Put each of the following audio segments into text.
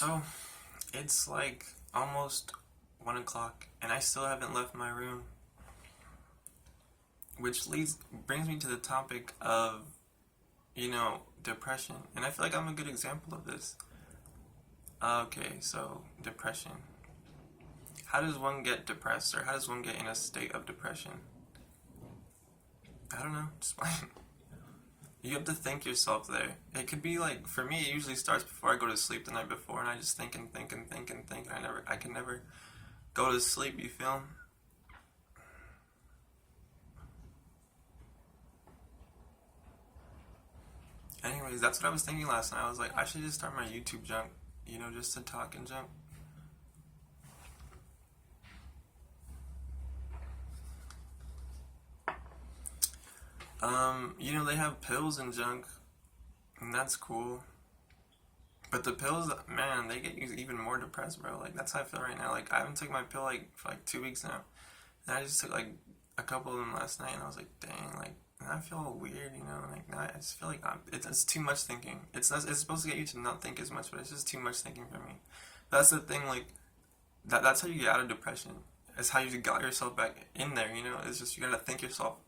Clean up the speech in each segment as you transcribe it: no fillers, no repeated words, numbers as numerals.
So, it's like almost 1 o'clock, and I still haven't left my room. Which brings me to the topic of, depression. And I feel like I'm a good example of this. Okay, so depression. How does one get depressed, or how does one get in a state of depression? I don't know. Just you have to think yourself there. It could be like, for me, it usually starts before I go to sleep the night before, and I just think and think and think and think, and I can never go to sleep. You feel? Anyways, that's what I was thinking last night. I was like, I should just start my YouTube junk, just to talk and junk. They have pills and junk, and that's cool. But the pills, man, they get you even more depressed, bro. Like, that's how I feel right now. Like, I haven't taken my pill, like, for, like, 2 weeks now. And I just took, like, a couple of them last night, and I was like, dang, like, and I feel all weird, like, now I just feel like it's too much thinking. It's supposed to get you to not think as much, but it's just too much thinking for me. But that's the thing, like, that's how you get out of depression. It's how you got yourself back in there, It's just, you gotta think yourself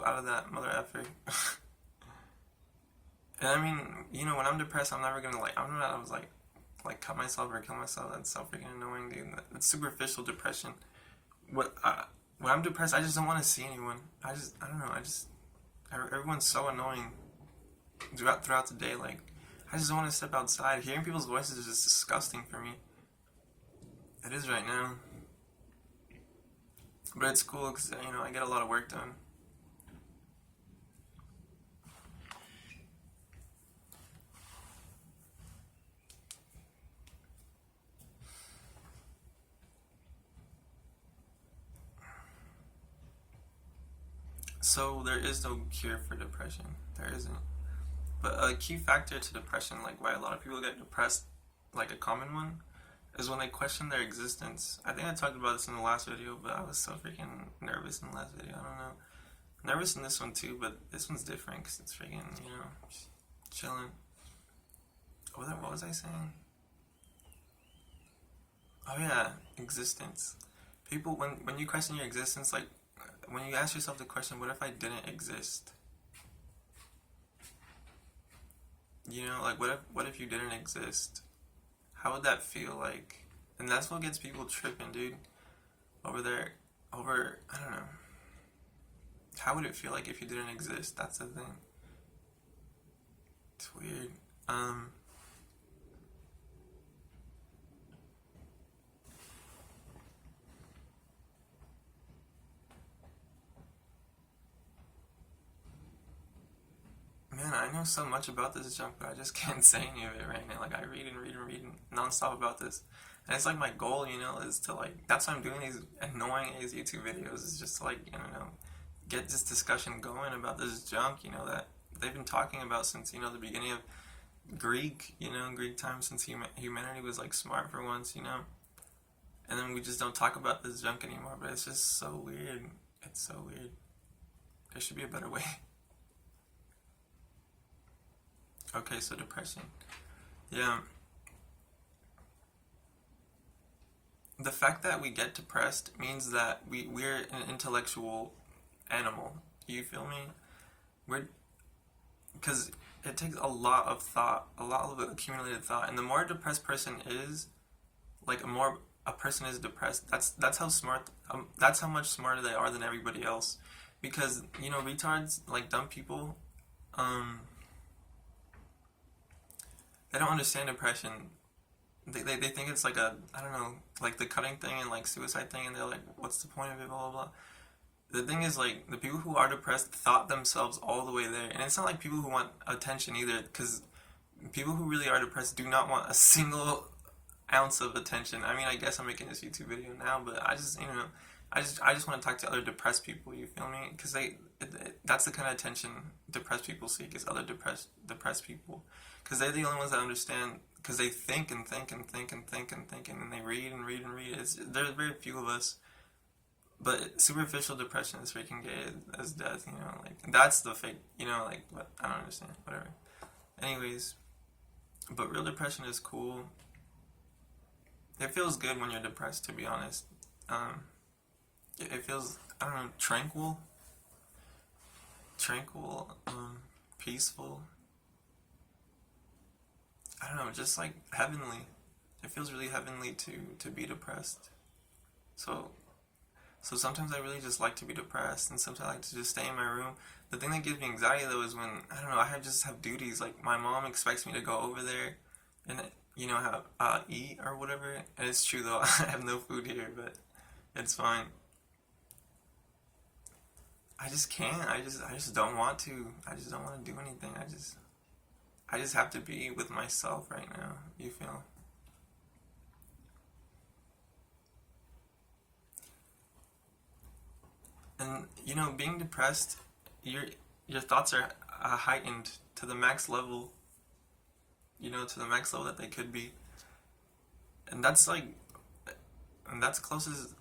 out of that mother effer. And I mean, when I'm depressed, I'm never gonna, like, I'm not, I was like cut myself or kill myself. That's so freaking annoying, dude. That's superficial depression. When I'm depressed, I just don't want to see anyone. I don't know. Everyone's so annoying throughout the day. Like, I just don't want to step outside. Hearing people's voices is just disgusting for me. It is right now. But it's cool because, I get a lot of work done. So there is no cure for depression. There isn't. But a key factor to depression, like why a lot of people get depressed, like a common one, is when they question their existence. I think I talked about this in the last video, but I was so freaking nervous in the last video. I don't know. Nervous in this one too, but this one's different because it's freaking, just chilling. What was I saying? Oh yeah, existence. People, when you question your existence, like, when you ask yourself the question, what if I didn't exist? Like, what if you didn't exist? How would that feel like? And that's what gets people tripping, dude. Over there, I don't know. How would it feel like if you didn't exist? That's the thing. It's weird. Man, I know so much about this junk, but I just can't say any of it right now. Like, I read and read and read nonstop about this. And it's like my goal, is to, like, that's why I'm doing these annoying ass YouTube videos, is just to, like, get this discussion going about this junk, that they've been talking about since, the beginning of Greek times, since humanity was, like, smart for once, And then we just don't talk about this junk anymore, but it's just so weird. It's so weird. There should be a better way. Okay, so depression. Yeah. The fact that we get depressed means that we're an intellectual animal. You feel me? We're Because it takes a lot of thought, a lot of accumulated thought, and the more a depressed person is, like, the more a person is depressed. That's how smart. That's how much smarter they are than everybody else. Because retards, like dumb people, they don't understand depression. They think it's like I don't know, like the cutting thing and like suicide thing, and they're like, what's the point of it, blah blah blah. The thing is, like, the people who are depressed thought themselves all the way there, and it's not like people who want attention either, because people who really are depressed do not want a single ounce of attention. I mean, I guess I'm making this YouTube video now, but I just I just want to talk to other depressed people. You feel me? Because that's the kind of attention depressed people seek, is other depressed people, because they're the only ones that understand. Because they think and think and think and think and think, and then they read and read and read. There's very few of us. But superficial depression is freaking gay as death. Like, that's the fake. Like, what? I don't understand. Whatever. Anyways, But real depression is cool. It feels good when you're depressed, to be honest. Um, it feels, I don't know, tranquil, peaceful. I don't know, just like heavenly. It feels really heavenly to be depressed. So so sometimes I really just like to be depressed, and sometimes I like to just stay in my room. The thing that gives me anxiety though is when I don't know, just have duties. Like my mom expects me to go over there and have eat or whatever. And it's true though, I have no food here, but it's fine. I just can't. I just don't want to. I just don't want to do anything. I just have to be with myself right now. You feel? And being depressed, your your thoughts are heightened to the max level. To the max level that they could be, and that's closest.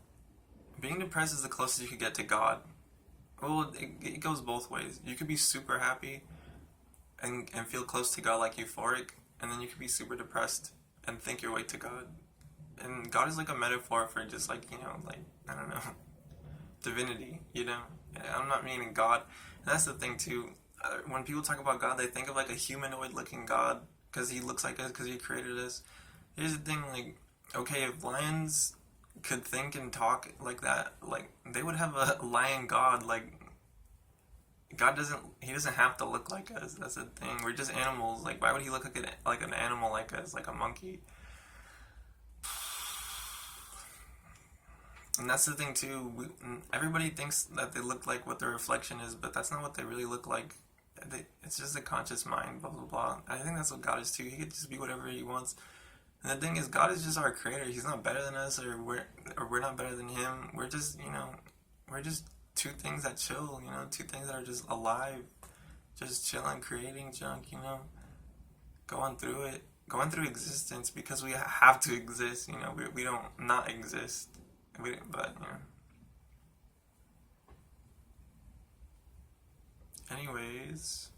Being depressed is the closest you could get to God. Well, it goes both ways. You could be super happy and feel close to God, like euphoric, and then you could be super depressed and think your way to God. And God is like a metaphor for just like like I don't know, divinity. I'm not meaning God. And that's the thing too. When people talk about God, they think of like a humanoid-looking God because he looks like us because he created us. Here's the thing, like, okay, if lions could think and talk like that, like they would have a lion God. Like God doesn't, he doesn't have to look like us. That's the thing. We're just animals. Like why would he look like an animal like us, like a monkey? And that's the thing too. Everybody thinks that they look like what their reflection is, but that's not what they really look like. It's just a conscious mind. Blah blah blah. I think that's what God is too. He could just be whatever he wants. And the thing is, God is just our creator. He's not better than us, or we're not better than him. We're just two things that chill. Two things that are just alive, just chilling, creating junk. Going through existence because we have to exist. We don't not exist. But anyways.